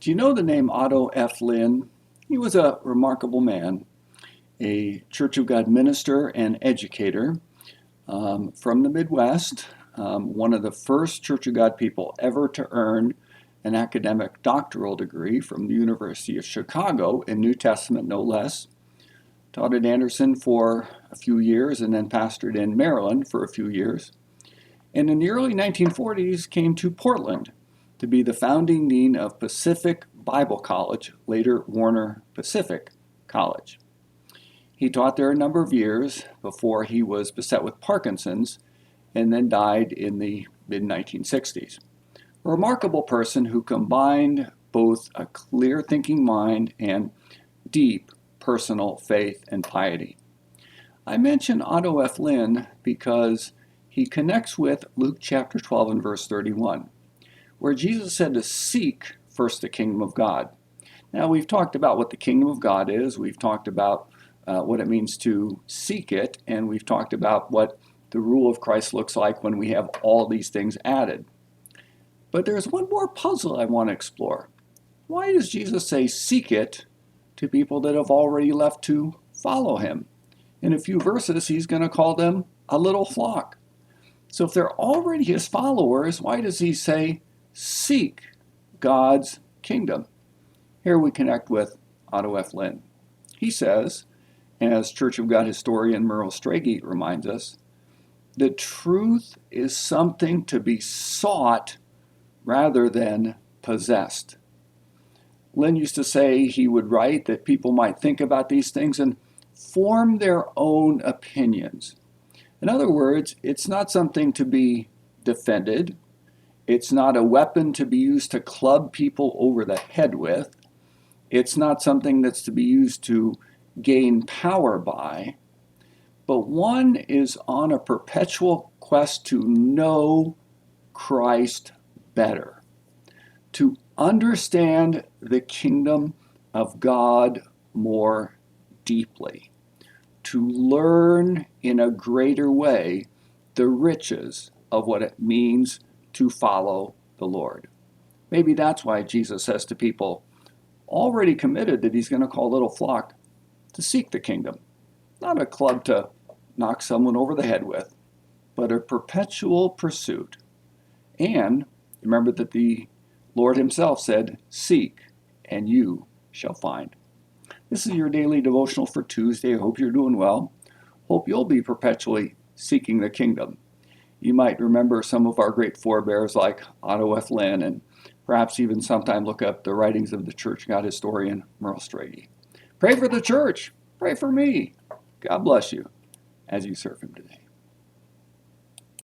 Do you know the name Otto F. Linn? He was a remarkable man, a Church of God minister and educator from the Midwest, one of the first Church of God people ever to earn an academic doctoral degree from the University of Chicago in New Testament, no less. Taught at Anderson for a few years and then pastored in Maryland for a few years. And in the early 1940s came to Portland to be the founding dean of Pacific Bible College, later Warner Pacific College. He taught there a number of years before he was beset with Parkinson's and then died in the mid-1960s. A remarkable person who combined both a clear thinking mind and deep personal faith and piety. I mention Otto F. Linn because he connects with Luke chapter 12 and verse 31, where Jesus said to seek first the kingdom of God. Now, we've talked about what the kingdom of God is. We've talked about what it means to seek it, and we've talked about what the rule of Christ looks like when we have all these things added. But there's one more puzzle I want to explore. Why does Jesus say seek it to people that have already left to follow him? In a few verses, he's going to call them a little flock. So if they're already his followers, why does he say seek God's kingdom? Here we connect with Otto F. Linn. He says, as Church of God historian Merle Strege reminds us, the truth is something to be sought rather than possessed. Linn used to say he would write that people might think about these things and form their own opinions. In other words, it's not something to be defended. It's not a weapon to be used to club people over the head with. It's not something that's to be used to gain power by. But one is on a perpetual quest to know Christ better, to understand the kingdom of God more deeply, to learn in a greater way the riches of what it means to follow the Lord. Maybe that's why Jesus says to people already committed that he's going to call a little flock to seek the kingdom, not a club to knock someone over the head with, but a perpetual pursuit. And remember that the Lord himself said, seek and you shall find. This is your daily devotional for Tuesday. I hope you're doing well. Hope you'll be perpetually seeking the kingdom. You might remember some of our great forebears like Otto F. Linn, and perhaps even sometime look up the writings of the Church of God historian Merle Strege. Pray for the church. Pray for me. God bless you as you serve him today.